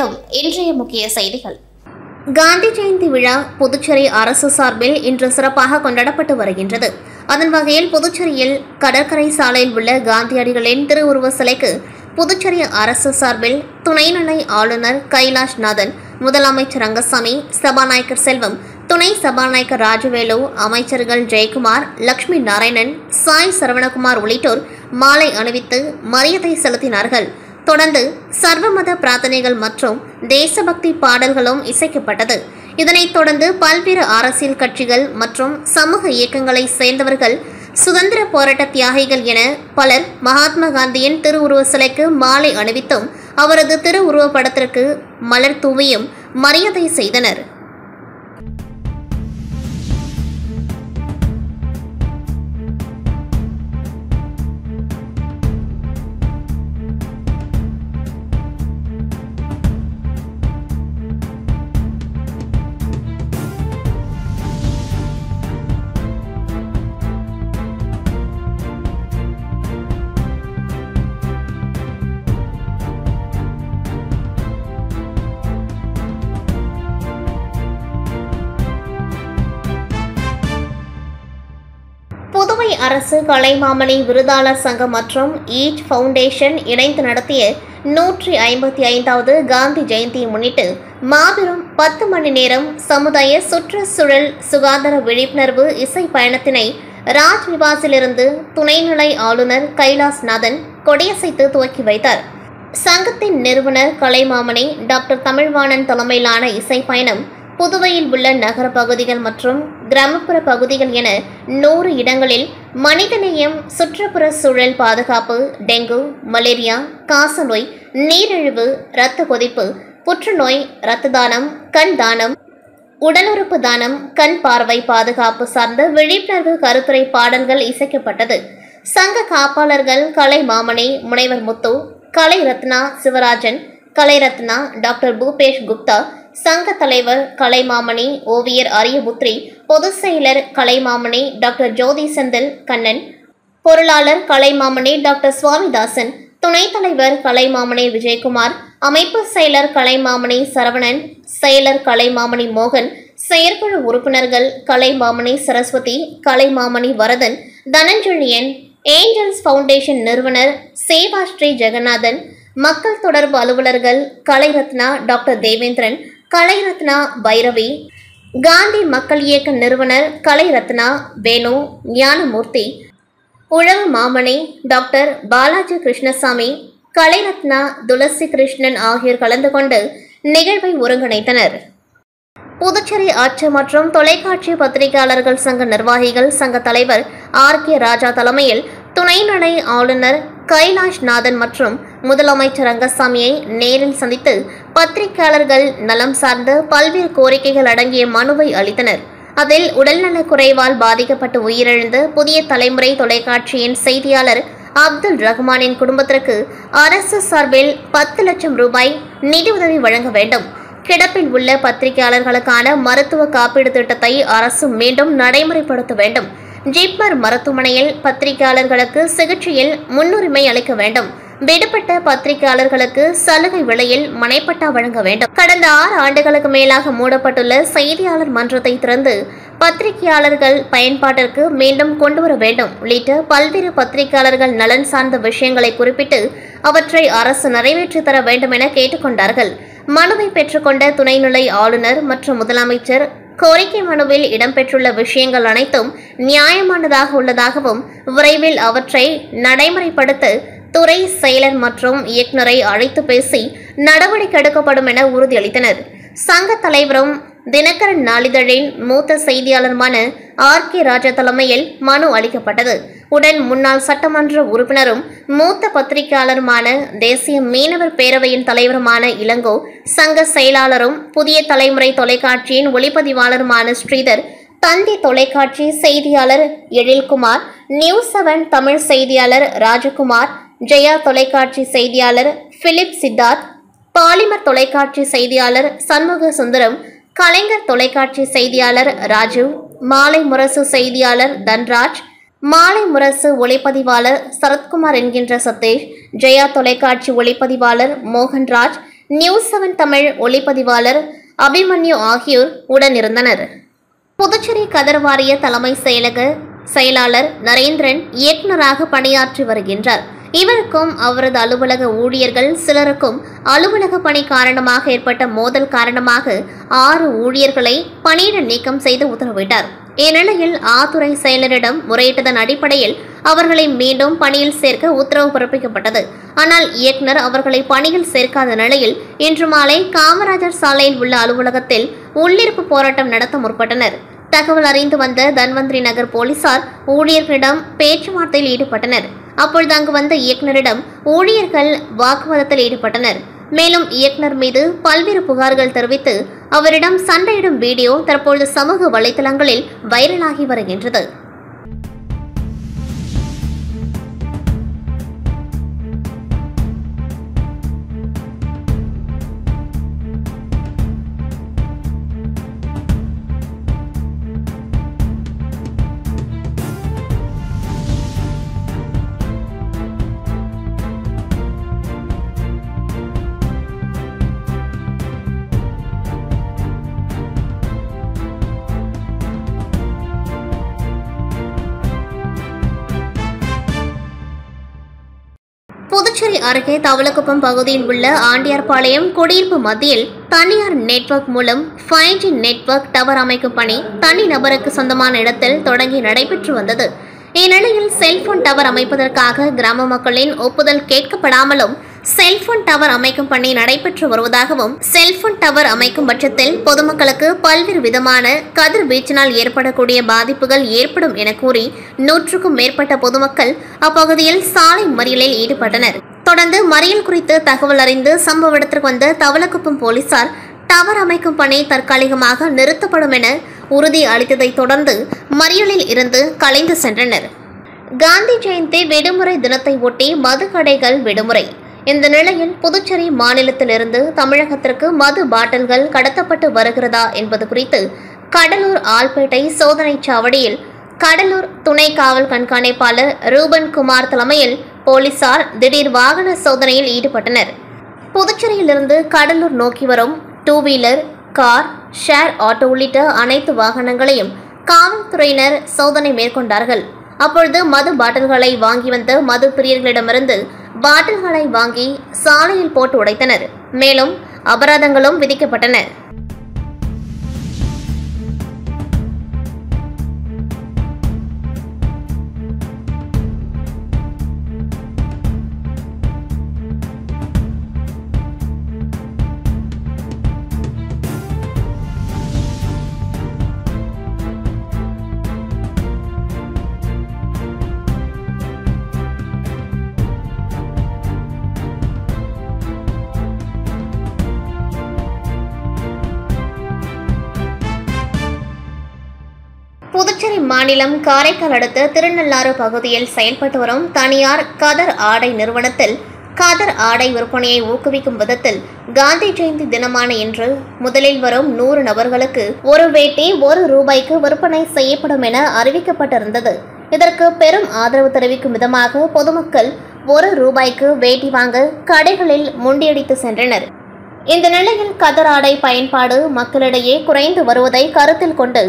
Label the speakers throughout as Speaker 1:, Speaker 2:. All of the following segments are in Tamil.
Speaker 1: வணக்கம். இன்றைய முக்கிய செய்திகள். காந்தி ஜெயந்தி விழா புதுச்சேரி அரசு சார்பில் இன்று சிறப்பாக கொண்டாடப்பட்டு வருகின்றது. அதன் வகையில் புதுச்சேரியில் கடற்கரை சாலையில் உள்ள காந்தியடிகளின் திருவுருவ சிலைக்கு புதுச்சேரி அரசு சார்பில் துணைநிலை ஆளுநர் கைலாஷ் நாதன், முதலமைச்சர் ரங்கசாமி, சபாநாயகர் செல்வம், துணை சபாநாயகர் ராஜவேலு, அமைச்சர்கள் ஜெயக்குமார், லட்சுமி நாராயணன், சாய் சரவணகுமார் உள்ளிட்டோர் மாலை அணிவித்து மரியாதை செலுத்தினார்கள். தொடர்ந்து சர்வமத பிரார்த்தனைகள் மற்றும் தேசபக்தி பாடல்களும் இசைக்கப்பட்டது. இதனைத் தொடர்ந்து பல்வேறு அரசியல் கட்சிகள் மற்றும் சமூக இயக்கங்களை சேர்ந்தவர்கள், சுதந்திர போராட்ட தியாகிகள் என பலர் மகாத்மா காந்தியின் திருவுருவ சிலைக்கு மாலை அணிவித்தும் அவரது திருவுருவப் படத்திற்கு மலர் தூவியும் மரியாதை செய்தனர். புதுவை அரசு கலைமாமணி விருதாளர் சங்கம் மற்றும் ஈச் ஃபவுண்டேஷன் இணைந்து நடத்திய 155வது காந்தி ஜெயந்தியை முன்னிட்டு மாபெரும் 10 மணி நேரம் சமுதாய சுற்றுச்சூழல் சுகாதார விழிப்புணர்வு இசை பயணத்தினை ராஜ்நிவாசிலிருந்து துணைநிலை ஆளுநர் கைலாஷ் நாதன் கொடியசைத்து துவக்கி வைத்தார். சங்கத்தின் நிறுவனர் கலைமாமணி டாக்டர் தமிழ்வாணன் தலைமையிலான இசை பயணம் புதுவையில் உள்ள நகர பகுதிகள் மற்றும் கிராமப்புற பகுதிகள் என 100 இடங்களில் மனிதநேயம், சுற்றுப்புற சூழல் பாதுகாப்பு, டெங்கு, மலேரியா, காசநோய், நீரிழிவு, இரத்த கொதிப்பு, புற்றுநோய், இரத்த தானம், கண் தானம், உடலுறுப்பு தானம், கண் பார்வை பாதுகாப்பு சார்ந்த விழிப்புணர்வு கருத்துரை பாடல்கள் இசைக்கப்பட்டது. சங்க காப்பாளர்கள் கலைமாமணி, முனைவர் முத்து, கலை ரத்னா சிவராஜன், கலை ரத்னா டாக்டர் பூபேஷ் குப்தா, சங்க தலைவர் கலைமாமணி ஓவியர் அரியபுத்ரி, பொதுச் செயலர் கலைமாமணி டாக்டர் ஜோதி செந்தில் கண்ணன், பொருளாளர் கலைமாமணி டாக்டர் சுவாமிதாசன், துணைத் தலைவர் கலைமாமணி விஜயகுமார், அமைப்பு செயலர் கலைமாமணி சரவணன், செயலர் கலைமாமணி மோகன், செயற்குழு உறுப்பினர்கள் கலைமாமணி சரஸ்வதி, கலைமாமணி வரதன், தனஞ்செழியன், ஏஞ்சல்ஸ் ஃபவுண்டேஷன் நிறுவனர் சேவாஸ்ரீ ஜெகநாதன், மக்கள் தொடர்பு அலுவலர்கள் கலைரத்னா டாக்டர் தேவேந்திரன், கலைரத்னா பைரவி, காந்தி மக்கள் இயக்க நிறுவனர் கலைரத்னா வேணு ஞானமூர்த்தி, உழவு மாமணி டாக்டர் பாலாஜி கிருஷ்ணசாமி, கலைரத்னா துளசி கிருஷ்ணன் ஆகியோர் கலந்து கொண்டு நிகழ்வை ஒருங்கிணைத்தனர். புதுச்சேரி அச்சு மற்றும் தொலைக்காட்சி பத்திரிகையாளர்கள் சங்க நிர்வாகிகள் சங்க தலைவர் ஆர்.கே. ராஜா தலைமையில் துணைநிலை ஆளுநர் கைலாஷ் நாதன் மற்றும் முதலமைச்சர் ரங்கசாமியை நேரில் சந்தித்து பத்திரிகையாளர்கள் நலம் சார்ந்த பல்வேறு கோரிக்கைகள் அடங்கிய மனுவை அளித்தனர். அதில் உடல்நலக் குறைவால் பாதிக்கப்பட்டு உயிரிழந்த புதிய தலைமுறை தொலைக்காட்சியின் செய்தியாளர் அப்துல் ரஹ்மானின் குடும்பத்திற்கு அரசு சார்பில் 10 லட்சம் ரூபாய் நிதியுதவி வழங்க வேண்டும். கிடப்பில் உள்ள பத்திரிகையாளர்களுக்கான மருத்துவ காப்பீடு திட்டத்தை அரசு மீண்டும் நடைமுறைப்படுத்த வேண்டும். ஜிப்மர் மருத்துவமனையில் பத்திரிகையாளர்களுக்கு சிகிச்சையில் முன்னுரிமை அளிக்க வேண்டும். விடுபட்ட பத்திரிகையாளர்களுக்கு சலுகை விலையில் மனைப்பட்டா வழங்க வேண்டும். கடந்த 6 ஆண்டுகளுக்கு மேலாக மூடப்பட்டுள்ள செய்தியாளர் மன்றத்தை திறந்து பத்திரிகையாளர்கள் பயன்பாட்டிற்கு மீண்டும் கொண்டுவர வேண்டும் உள்ளிட்ட பல்வேறு பத்திரிகையாளர்கள் நலன் சார்ந்த விஷயங்களை குறிப்பிட்டு அவற்றை அரசு நிறைவேற்றி தர வேண்டும் என கேட்டுக்கொண்டார்கள். மனுவை பெற்றுக்கொண்ட துணைநிலை ஆளுநர் மற்றும் முதலமைச்சர் கோரிக்கை மனுவில் இடம்பெற்றுள்ள விஷயங்கள் அனைத்தும் நியாயமானதாக உள்ளதாகவும் விரைவில் அவற்றை நடைமுறைப்படுத்த துறை செயலர் மற்றும் இயக்குநரை அழைத்து பேசி நடவடிக்கை எடுக்கப்படும் என உறுதியளித்தனர். சங்க தலைவரும் தினகரன் நாளிதழின் மூத்த செய்தியாளருமான ஆர்.கே. ராஜா தலைமையில் மனு அளிக்கப்பட்டது. உடன் முன்னாள் சட்டமன்ற உறுப்பினரும் மூத்த பத்திரிகையாளருமான தேசிய மீனவர் பேரவையின் தலைவருமான இளங்கோ, சங்க செயலாளரும் புதிய தலைமுறை தொலைக்காட்சியின் ஒளிப்பதிவாளருமான ஸ்ரீதர், தந்தி தொலைக்காட்சி செய்தியாளர் எழில்குமார், நியூஸ் 7 தமிழ் செய்தியாளர் ராஜகுமார், ஜெயா தொலைக்காட்சி செய்தியாளர் பிலிப் சித்தார்த், பாலிமர் தொலைக்காட்சி செய்தியாளர் சண்முக சுந்தரம், கலைஞர் தொலைக்காட்சி செய்தியாளர் ராஜு, மாலை முரசு செய்தியாளர் தன்ராஜ், மாலை முரசு ஒளிப்பதிவாளர் சரத்குமார் என்கின்ற சதீஷ், ஜெயா தொலைக்காட்சி ஒளிப்பதிவாளர் மோகன்ராஜ், நியூஸ் 7 தமிழ் ஒளிப்பதிவாளர் அபிமன்யு ஆகியோர் உடனிருந்தனர். புதுச்சேரி கதர் வாரிய தலைமை செயலாளர் நரேந்திரன் இயக்குநராக பணியாற்றி வருகின்றார். இவருக்கும் அவரது அலுவலக ஊழியர்கள் சிலருக்கும் அலுவலக பணி காரணமாக ஏற்பட்ட மோதல் காரணமாக 6 ஊழியர்களை பணியிட நீக்கம் செய்து உத்தரவிட்டார். இந்நிலையில் ஆத்துறை செயலரிடம் முறையிட்டதன் அடிப்படையில் அவர்களை மீண்டும் பணியில் சேர்க்க உத்தரவு பிறப்பிக்கப்பட்டது. ஆனால் இயக்குநர் அவர்களை பணியில் சேர்க்காத நிலையில் இன்று மாலை காமராஜர் சாலையில் உள்ள அலுவலகத்தில் உள்ளிருப்பு போராட்டம் நடத்த முற்பட்டனர். தகவல் அறிந்து வந்த தன்வந்திரி நகர் போலீசார் ஊழியர்களிடம் பேச்சுவார்த்தையில் ஈடுபட்டனர். அப்பொழுது அங்கு வந்த இயக்குநரிடம் ஊழியர்கள் வாக்குவாதத்தில் ஈடுபட்டனர். மேலும் இயக்குநர் மீது பல்வேறு புகார்கள் தெரிவித்து அவரிடம் சண்டையிடும் வீடியோ தற்பொழுது சமூக வலைதளங்களில் வைரலாகி வருகின்றது. புதுச்சேரி அருகே தவளக்குப்பம் பகுதியில் உள்ள ஆண்டியார்பாளையம் குடியிருப்பு மத்தியில் தனியார் நெட்வொர்க் மூலம் 5G நெட்வொர்க் டவர் அமைக்கும் பணி தனி நபருக்கு சொந்தமான இடத்தில் தொடங்கி நடைபெற்று வந்தது. இந்நிலையில் செல்போன் டவர் அமைப்பதற்காக கிராம மக்களின் ஒப்புதல் கேட்கப்படாமலும் செல்போன் டவர் அமைக்கும் பணி நடைபெற்று வருவதாகவும், செல்போன் டவர் அமைக்கும் பட்சத்தில் பொதுமக்களுக்கு பல்வேறு விதமான கதிர்வீச்சினால் ஏற்படக்கூடிய பாதிப்புகள் ஏற்படும் என கூறி 100க்கும் மேற்பட்ட பொதுமக்கள் அப்பகுதியில் சாலை மறியலில் ஈடுபட்டனர். தொடர்ந்து மறியல் குறித்து தகவல் அறிந்து சம்பவ இடத்திற்கு வந்த தவளக்குப்பம் போலீசார் டவர் அமைக்கும் பணி தற்காலிகமாக நிறுத்தப்படும் என உறுதி அளித்ததை தொடர்ந்து மறியலில் இருந்து கலைந்து சென்றனர். காந்தி ஜெயந்தி விடுமுறை தினத்தை ஒட்டி மதுக்கடைகள் விடுமுறை. இந்த நிலையில் புதுச்சேரி மாநிலத்திலிருந்து தமிழகத்திற்கு மது பாட்டில்கள் கடத்தப்பட்டு வருகிறதா என்பது குறித்து கடலூர் ஆல்பேட்டை சோதனை சாவடியில் கடலூர் துணை காவல் கண்காணிப்பாளர் ரூபன் குமார் தலைமையில் போலீசார் திடீர் வாகன சோதனையில் ஈடுபட்டனர். புதுச்சேரியிலிருந்து கடலூர் நோக்கி வரும் 2 வீலர், கார், ஷேர் ஆட்டோ உள்ளிட்ட அனைத்து வாகனங்களையும் காவல்துறையினர் சோதனை மேற்கொண்டார்கள். அப்பொழுது மது பாட்டில்களை வாங்கி வந்த மது பிரியர்களிடமிருந்து பாட்டில்களை வாங்கி சாலையில் போட்டு உடைத்தனர். மேலும் அபராதங்களும் விதிக்கப்பட்டன. புதுச்சேரி மாநிலம் காரைக்கால் அடுத்த திருநள்ளாறு பகுதியில் செயல்பட்டு வரும் தனியார் கதர் ஆடை நிறுவனத்தில் கதர் ஆடை விற்பனையை ஊக்குவிக்கும் விதத்தில் காந்தி ஜெயந்தி தினமான இன்று முதலில் வரும் 100 நபர்களுக்கு ஒரு வேட்டி ₹1 விற்பனை செய்யப்படும் என அறிவிக்கப்பட்டிருந்தது. இதற்கு பெரும் ஆதரவு தெரிவிக்கும் விதமாக பொதுமக்கள் ₹1 வேட்டி வாங்க கடைகளில் முண்டியடித்து சென்றனர். இந்த நிலையில் கதர் ஆடை பயன்பாடு மக்களிடையே குறைந்து வருவதை கருத்தில் கொண்டு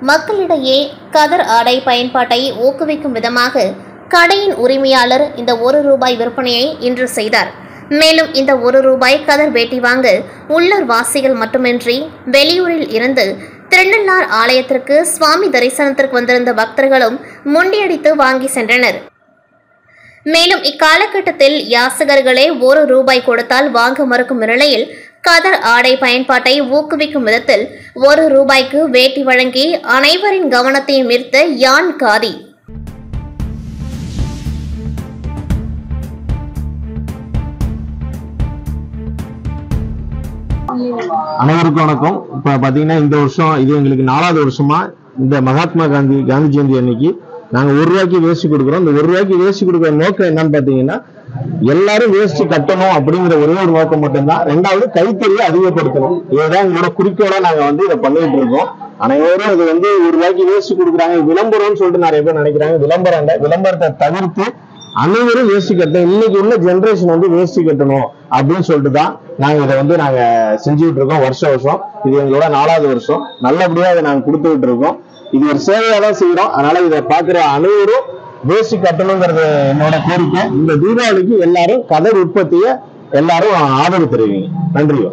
Speaker 1: மக்களிடையே கதர் ஆடை பயன்பாட்டை ஊக்குவிக்கும் விதமாக கடையின் உரிமையாளர் இந்த ₹1 விற்பனையை இன்று செய்தார். மேலும் இந்த ₹1 கதர் வேட்டி வாங்க உள்ளூர் வாசிகள் மட்டுமின்றி வெளியூரில் இருந்து திருநள்ளார் ஆலயத்திற்கு சுவாமி தரிசனத்திற்கு வந்திருந்த பக்தர்களும் முண்டியடித்து வாங்கி சென்றனர். மேலும் இக்காலகட்டத்தில் யாசகர்களே ₹1 கொடுத்தால் வாங்க மறுக்கும் நிலையில் கதர் ஆடை பயன்பாட்டை ஊக்குவிக்கும் விதத்தில் ₹1 வேட்டி வழங்கி அனைவரின் கவனத்தையும் ஈர்த்த யான் காதி.
Speaker 2: அனைவருக்கும் வணக்கம். இப்ப பாத்தீங்கன்னா இந்த வருஷம் இது எங்களுக்கு 4வது வருஷமா இந்த மகாத்மா காந்தி ஜெயந்தி அன்னைக்கு நாங்க ₹1 வேஷ்டி கொடுக்குறோம். இந்த ₹1 வேஷ்டி கொடுக்குற நோக்கம் என்னன்னு பாத்தீங்கன்னா எல்லாரும் வேஷ்டி கட்டணும் அப்படிங்கிற ஒரே ஒரு நோக்கம் மட்டும்தான். 2வது கைத்தறியை அதிகப்படுத்தணும். இதுதான் எங்களோட குறிக்கோளா நாங்க இதை பண்ணிட்டு இருக்கோம். அனைவரும் இது ₹1 வேஷ்டி கொடுக்குறாங்க விளம்பரம்னு சொல்லிட்டு நிறைய பேர் நினைக்கிறாங்க. விளம்பரத்தை தவிர்த்து அனைவரும் வேஷ்டி கட்டணும். இன்னைக்கு உள்ள ஜெனரேஷன் வந்து வேஷ்டி கட்டணும் அப்படின்னு சொல்லிட்டு தான் நாங்க செஞ்சுட்டு இருக்கோம். வருஷம் இது எங்களோட 4வது வருஷம். நல்லபடியா அதை நாங்க கொடுத்துக்கிட்டு இருக்கோம். இது ஒரு சேவையா தான் செய்யறோம். அதனால இதை பாக்குற அனைவரும் வேஷ்டி கட்டணுங்கிறது என்னோட கோரிக்கை. இந்த தீபாவளிக்கு எல்லாரும் கதர் உற்பத்தியை எல்லாரும் ஆதரவு தெரிவிங்க. நன்றி.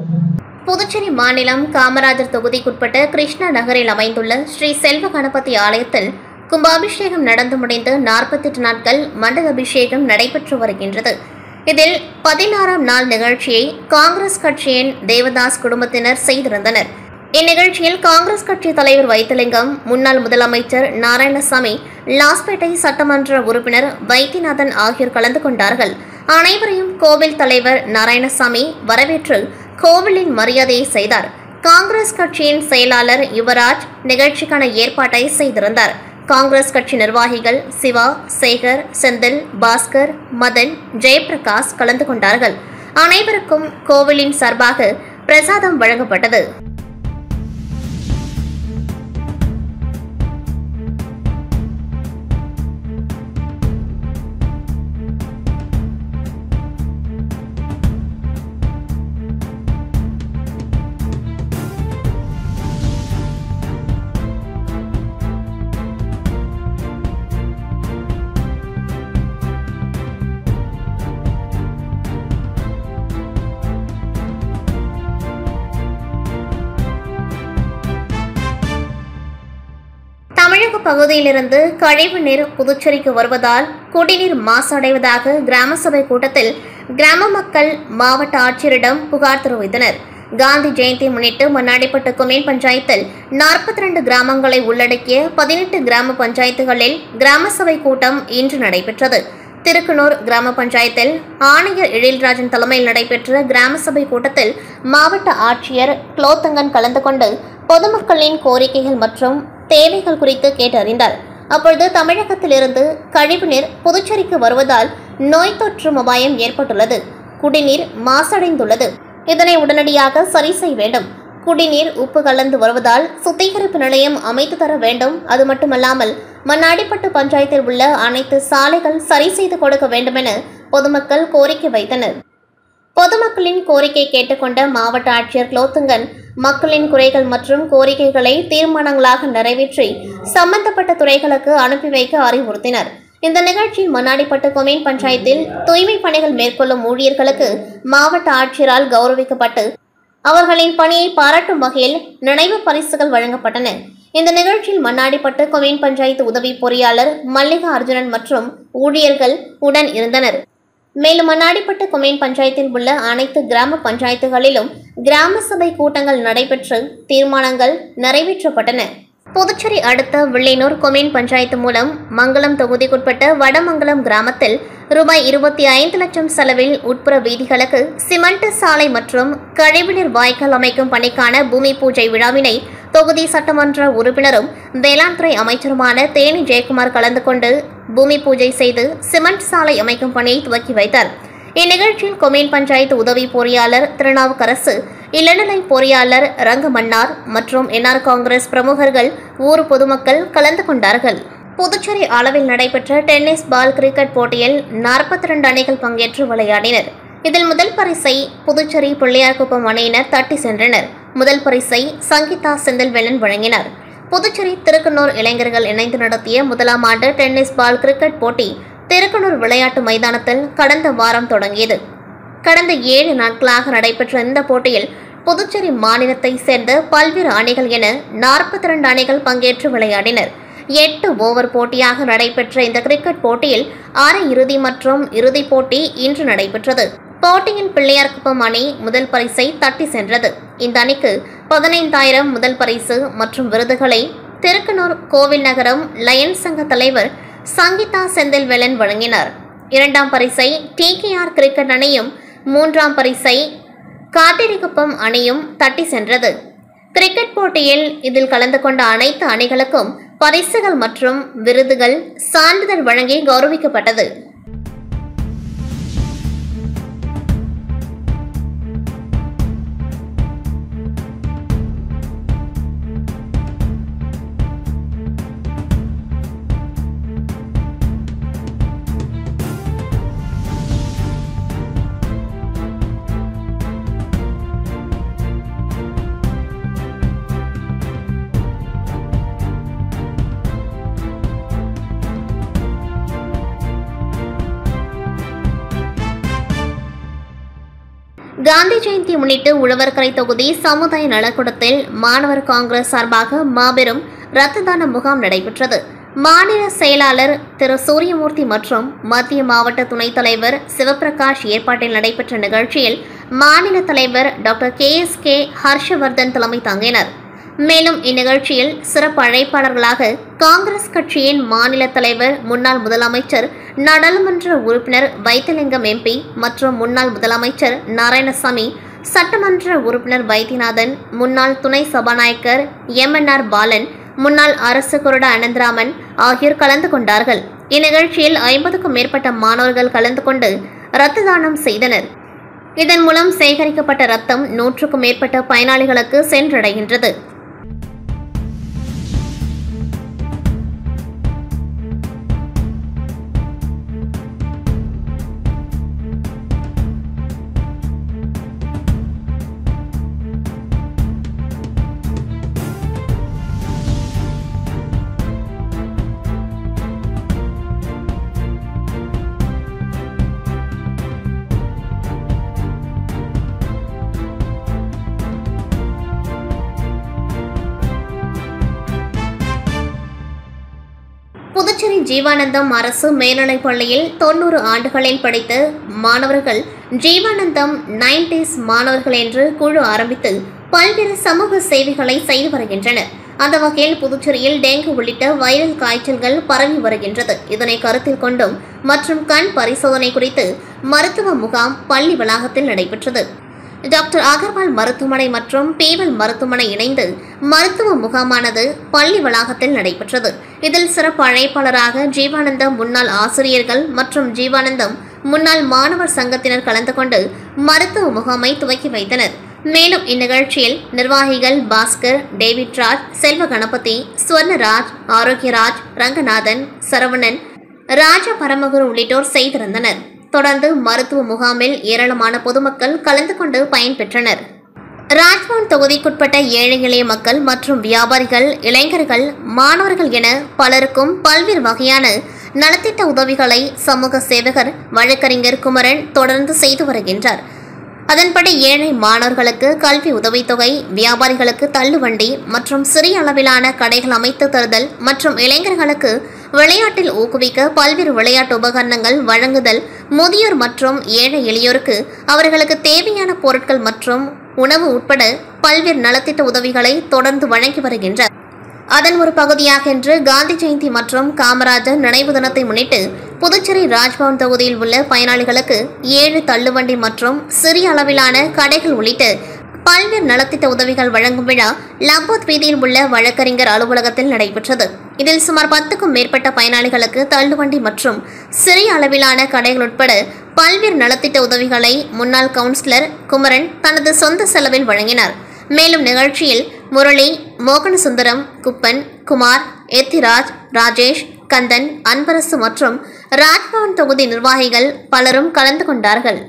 Speaker 1: புதுச்சேரி மாநிலம் காமராஜர் தொகுதிக்குட்பட்ட கிருஷ்ணா நகரில் அமைந்துள்ள ஸ்ரீ செல்வ கணபதி ஆலயத்தில் கும்பாபிஷேகம் நடந்து முடிந்து 48 நாட்கள் மண்டல அபிஷேகம் நடைபெற்று வருகின்றது. இதில் 16ஆம் நாள் நிகழ்ச்சியை காங்கிரஸ் கட்சியின் தேவதாஸ் குடும்பத்தினர் செய்திருந்தனர். இந்நிகழ்ச்சியில் காங்கிரஸ் கட்சி தலைவர் வைத்திலிங்கம், முன்னாள் முதலமைச்சர் நாராயணசாமி, லாஸ்பேட்டை சட்டமன்ற உறுப்பினர் வைத்தியநாதன் ஆகியோர் கலந்து கொண்டார்கள். அனைவரையும் கோவில் தலைவர் நாராயணசாமி வரவேற்று கோவிலின் மரியாதையை செய்தார். காங்கிரஸ் கட்சியின் செயலாளர் யுவராஜ் நிகழ்ச்சிக்கான ஏற்பாட்டை செய்திருந்தார். காங்கிரஸ் கட்சி நிர்வாகிகள் சிவா, சேகர், செந்தில், பாஸ்கர், மதன், ஜெயபிரகாஷ் கலந்து கொண்டார்கள். அனைவருக்கும் கோவிலின் சார்பாக பிரசாதம் வழங்கப்பட்டது. தமிழக பகுதியிலிருந்து கழிவு நீர் புதுச்சேரிக்கு வருவதால் குடிநீர் மாசடைவதாக கிராம சபை கூட்டத்தில் கிராம மக்கள் மாவட்ட ஆட்சியரிடம் புகார் தெரிவித்தனர். காந்தி ஜெயந்தி முன்னிட்டு மண்ணாடிப்பட்டு கொம்யூன் பஞ்சாயத்தில் 42 கிராமங்களை உள்ளடக்கிய 18 கிராம பஞ்சாயத்துகளில் கிராம சபை கூட்டம் இன்று நடைபெற்றது. திருக்குனூர் கிராம பஞ்சாயத்தில் ஆணையர் எழில்ராஜன் தலைமையில் நடைபெற்ற கிராம சபை கூட்டத்தில் மாவட்ட ஆட்சியர் குலோத்தங்கன் கலந்து கொண்டு பொதுமக்களின் கோரிக்கைகள் மற்றும் தேவைகள் குறித்து கேட்டறிந்தார். அப்பொழுது தமிழகத்திலிருந்து கழிவுநீர் புதுச்சேரிக்கு வருவதால் நோய் தொற்றும் அபாயம் ஏற்பட்டுள்ளது. குடிநீர் மாசடைந்துள்ளது. இதனை உடனடியாக சரி செய்ய வேண்டும். குடிநீர் உப்பு கலந்து வருவதால் சுத்திகரிப்பு நிலையம் அமைத்து தர வேண்டும். அது மட்டுமல்லாமல் மண்ணாடிப்பட்டு பஞ்சாயத்தில் உள்ள அனைத்து சாலைகள் சரி செய்து கொடுக்க வேண்டும் என பொதுமக்கள் கோரிக்கை வைத்தனர். பொதுமக்களின் கோரிக்கை கேட்டுக்கொண்ட மாவட்ட ஆட்சியர் குலோத்துங்கன் மக்களின் குறைகள் மற்றும் கோரிக்கைகளை தீர்மானங்களாக நிறைவேற்றி சம்பந்தப்பட்ட துறைகளுக்கு அனுப்பி வைக்க அறிவுறுத்தினர். இந்த நிகழ்ச்சியில் மண்ணாடிப்பட்டு கொம்யூன் பஞ்சாயத்தில் தூய்மை பணிகள் மேற்கொள்ளும் ஊழியர்களுக்கு மாவட்ட ஆட்சியரால் கௌரவிக்கப்பட்டு அவர்களின் பணியை பாராட்டும் வகையில் நினைவு பரிசுகள் வழங்கப்பட்டன. இந்த நிகழ்ச்சியில் மண்ணாடிப்பட்டு கொம்யூன் பஞ்சாயத்து உதவி பொறியாளர் மல்லிகா அர்ஜுனன் மற்றும் ஊழியர்கள் உடன் இருந்தனர். மேலும் மண்ணாடிப்பட்டு கொம்யூன் பஞ்சாயத்தில் உள்ள அனைத்து கிராம பஞ்சாயத்துகளிலும் கிராம சபை கூட்டங்கள் நடைபெற்று தீர்மானங்கள் நிறைவேற்றப்பட்டன. புதுச்சேரி அடுத்த வில்லியனூர் கொம்யூன் பஞ்சாயத்து மூலம் மங்கலம் தொகுதிக்குட்பட்ட வடமங்கலம் கிராமத்தில் ரூபாய் 25 லட்சம் செலவில் உட்புற வீதிகளுக்கு சிமெண்ட் சாலை மற்றும் கழிவுநீர் வாய்க்கால் அமைக்கும் பணிக்கான பூமி பூஜை விழாவினை தொகுதி சட்டமன்ற உறுப்பினரும் வேளாண் துறை அமைச்சருமான தேனி ஜெயக்குமார் கலந்து கொண்டு பூமி பூஜை செய்து சிமெண்ட் சாலை அமைக்கும் பணியை துவக்கி வைத்தார். இந்நிகழ்ச்சியில் கொம்யூன் பஞ்சாயத்து உதவி பொறியாளர் திருநாவுக்கரசு, இளநிலை பொறியாளர் ரங்கமன்னார் மற்றும் என்ஆர் காங்கிரஸ் பிரமுகர்கள், ஊர் பொதுமக்கள் கலந்து கொண்டார்கள். புதுச்சேரி அளவில் நடைபெற்ற டென்னிஸ் பால் கிரிக்கெட் போட்டியில் 42 அணிகள் பங்கேற்று விளையாடினர். இதில் முதல் பரிசை புதுச்சேரி பிள்ளையார்குப்பம் அணியினர் தட்டி சென்றனர். முதல் பரிசை சங்கீதா செந்தில்வேலன் வழங்கினார். புதுச்சேரி திருக்குனூர் இளைஞர்கள் இணைந்து நடத்திய முதலாம் ஆண்டு டென்னிஸ் பால் கிரிக்கெட் போட்டி திருக்குனூர் விளையாட்டு மைதானத்தில் கடந்த வாரம் தொடங்கியது. கடந்த 7 நாட்களாக நடைபெற்ற இந்த போட்டியில் புதுச்சேரி மாநிலத்தை சேர்ந்த பல்வேறு அணிகள் என 42 அணிகள் பங்கேற்று விளையாடினர். 8 ஓவர் போட்டியாக நடைபெற்ற இந்த கிரிக்கெட் போட்டியில் அரை இறுதி மற்றும் இறுதிப் போட்டி இன்று நடைபெற்றது. போட்டியில் பிள்ளையார்குப்பம் அணி முதல் பரிசை தட்டி சென்றது. இந்த அணிக்கு 15,000 முதல் பரிசு மற்றும் விருதுகளை திருக்குனூர் கோவில் நகரம் லயன்ஸ் சங்க தலைவர் சங்கீதா செந்தில்வேலன் வழங்கினார். 2ஆம் பரிசை TKR கிரிக்கெட் அணியும் 3ஆம் பரிசை காட்டேரிக்குப்பம் அணியும் தட்டி சென்றது. கிரிக்கெட் போட்டியில் இதில் கலந்து கொண்ட அனைத்து அணிகளுக்கும் பரிசுகள் மற்றும் விருதுகள், சான்றிதழ் வழங்கி கௌரவிக்கப்பட்டது. காந்தி ஜெயந்தி முன்னிட்டு உழவர்கரை தொகுதி சமுதாய நலக்கூடத்தில் மாணவர் காங்கிரஸ் சார்பாக மாபெரும் இரத்த தான முகாம் நடைபெற்றது. மாநில செயலாளர் திரு சூரியமூர்த்தி மற்றும் மத்திய மாவட்ட துணைத் தலைவர் சிவபிரகாஷ் ஏற்பாட்டில் நடைபெற்ற நிகழ்ச்சியில் மாநில தலைவர் டாக்டர் KSK ஹர்ஷவர்தன் தலைமை தாங்கினர். மேலும் இந்நிகழ்ச்சியில் சிறப்பு அழைப்பாளர்களாக காங்கிரஸ் கட்சியின் மாநில தலைவர் முன்னாள் முதலமைச்சர் நாடாளுமன்ற உறுப்பினர் வைத்திலிங்கம் MP மற்றும் முன்னாள் முதலமைச்சர் நாராயணசாமி, சட்டமன்ற உறுப்பினர் வைத்தியநாதன், முன்னாள் துணை சபாநாயகர் MNR பாலன், முன்னாள் அரசு கொறடா அனந்தராமன் ஆகியோர் கலந்து கொண்டார்கள். இந்நிகழ்ச்சியில் 50க்கும் மேற்பட்ட மாணவர்கள் கலந்து கொண்டு இரத்த தானம் செய்தனர். இதன் மூலம் சேகரிக்கப்பட்ட இரத்தம் 100க்கும் மேற்பட்ட பயனாளிகளுக்கு சென்றடைகின்றது. புதுச்சேரி ஜீவானந்தம் அரசு மேல்நிலைப் பள்ளியில் 90 ஆண்டுகளில் படித்த மாணவர்கள் ஜீவானந்தம் 90s மாணவர்கள் என்று குழு ஆரம்பித்து பல்வேறு சமூக சேவைகளை செய்து வருகின்றனர். அந்த வகையில் புதுச்சேரியில் டெங்கு உள்ளிட்ட வைரல் காய்ச்சல்கள் பரவி வருகின்றது. இதனை கருத்தில் கொண்டும் மற்றும் கண் பரிசோதனை குறித்து மருத்துவ முகாம் பள்ளி வளாகத்தில் நடைபெற்றது. டாக்டர் அகர்வால் மருத்துவமனை மற்றும் பேவல் மருத்துவமனை இணைந்து மருத்துவ முகாமானது பள்ளி வளாகத்தில் நடைபெற்றது. இதில் சிறப்பு அழைப்பாளராக ஜீவானந்தம் முன்னாள் ஆசிரியர்கள் மற்றும் ஜீவானந்தம் முன்னாள் மாணவர் சங்கத்தினர் கலந்து கொண்டு மருத்துவ முகாமை துவக்கி வைத்தனர். மேலும் இந்நிகழ்ச்சியில் நிர்வாகிகள் பாஸ்கர், டேவிட் ராஜ், செல்வ கணபதி, ஸ்வர்ணராஜ், ஆரோக்கியராஜ், ரங்கநாதன், சரவணன், ராஜா பரமகுரு உள்ளிட்டோர் செய்திருந்தனர். தொடர்ந்து மருத்துவ முகாமில் ஏராளமான பொதுமக்கள் கலந்து கொண்டு பயன்பெற்றனர். ராஜ்பவன் தொகுதிக்குட்பட்ட ஏழை எளிய மக்கள் மற்றும் வியாபாரிகள், இளைஞர்கள், மாணவர்கள் என பலருக்கும் பல்வேறு வகையான நலத்திட்ட உதவிகளை சமூக சேவகர் வழக்கறிஞர் குமரன் தொடர்ந்து செய்து வருகின்றார். அதன்படி ஏழை மாணவர்களுக்கு கல்வி உதவித்தொகை, வியாபாரிகளுக்கு தள்ளுவண்டி மற்றும் சிறிய அளவிலான கடைகள் அமைத்து தருதல் மற்றும் இளைஞர்களுக்கு விளையாட்டில் ஊக்குவிக்க பல்வேறு விளையாட்டு உபகரணங்கள் வழங்குதல், முதியோர் மற்றும் ஏழை எளியோருக்கு அவர்களுக்கு தேவையான பொருட்கள் மற்றும் உணவு உட்பட பல்வேறு நலத்திட்ட உதவிகளை தொடர்ந்து வழங்கி வருகின்றார். அதன் ஒரு பகுதியாக இன்று காந்தி ஜெயந்தி மற்றும் காமராஜர் நினைவு தினத்தை முன்னிட்டு புதுச்சேரி ராஜ்பவன் தொகுதியில் உள்ள பயனாளிகளுக்கு 7 தள்ளுவண்டி மற்றும் சிறிய அளவிலான கடைகள் உள்ளிட்ட பல்வேறு நலத்திட்ட உதவிகள் வழங்கும் விழா லம்போத் வீதியில் உள்ள வழக்கறிஞர் அலுவலகத்தில் நடைபெற்றது. இதில் சுமார் 10க்கும் மேற்பட்ட பயனாளிகளுக்கு தள்ளுவண்டி மற்றும் சிறிய அளவிலான கடைகள் உட்பட பல்வேறு நலத்திட்ட உதவிகளை முன்னாள் கவுன்சிலர் குமரன் தனது சொந்த செலவில் வழங்கினார். மேலும் நிகழ்ச்சியில் முரளி, மோகனசுந்தரம், குப்பன், குமார், எத்திராஜ், ராஜேஷ், கந்தன், அன்பரசு மற்றும் ராஜ்பவன் தொகுதி நிர்வாகிகள் பலரும் கலந்து கொண்டார்கள்.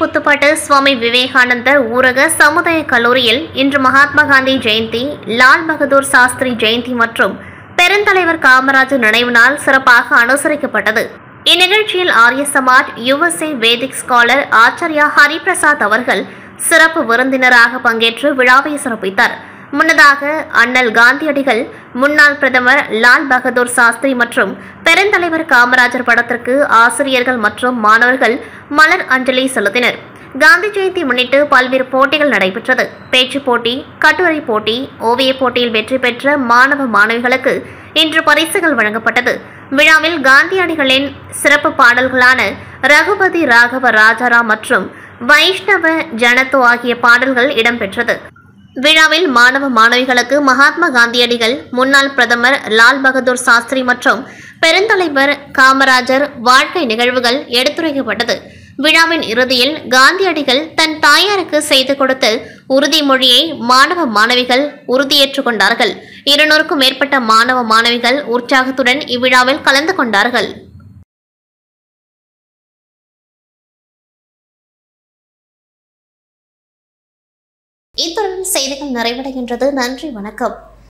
Speaker 1: புத்துப்பட்டு சுவாமி விவேகானந்தர் ஊரக சமுதாய கல்லூரியில் இன்று மகாத்மா காந்தி ஜெயந்தி, லால் பகதூர் சாஸ்திரி ஜெயந்தி மற்றும் பெருந்தலைவர் காமராஜர் நினைவு நாள் சிறப்பாக அனுசரிக்கப்பட்டது. இந்நிகழ்ச்சியில் ஆரிய சமாஜ் USA வேதிக் ஸ்காலர் ஆச்சாரியா ஹரிபிரசாத் அவர்கள் சிறப்பு விருந்தினராக பங்கேற்று விழாவை சிறப்பித்தார். முன்னதாக அண்ணல் காந்தியடிகள், முன்னாள் பிரதமர் லால் பகதூர் சாஸ்திரி மற்றும் பெருந்தலைவர் காமராஜர் படத்திற்கு ஆசிரியர்கள் மற்றும் மாணவர்கள் மலர் அஞ்சலி செலுத்தினர். காந்தி ஜெயந்தி முன்னிட்டு பல்வேறு போட்டிகள் நடைபெற்றது. பேச்சு போட்டி, கட்டுரை போட்டி, ஓவிய போட்டியில் வெற்றி பெற்ற மாணவ மாணவிகளுக்கு இன்று பரிசுகள் வழங்கப்பட்டது. விழாவில் காந்தியடிகளின் சிறப்பு பாடல்களான ரகுபதி ராகவ ராஜாராம் மற்றும் வைஷ்ணவ ஜனதோ ஆகிய பாடல்கள் இடம்பெற்றது. விழாவில் மாணவ மாணவிகளுக்கு மகாத்மா காந்தியடிகள், முன்னாள் பிரதமர் லால் பகதூர் சாஸ்திரி மற்றும் பெருந்தலைவர் காமராஜர் வாழ்க்கை நிகழ்வுகள் எடுத்துரைக்கப்பட்டது. விழாவின் இறுதியில் காந்தியடிகள் தன் தாயாருக்கு செய்து கொடுத்த உறுதிமொழியை மாணவ மாணவிகள் உறுதியேற்றுக் கொண்டார்கள். 200க்கும் மேற்பட்ட மாணவ மாணவிகள் உற்சாகத்துடன் இவ்விழாவில் கலந்து கொண்டார்கள். இத்துடன் செய்திகள் நிறைவடைகின்றது. நன்றி, வணக்கம்.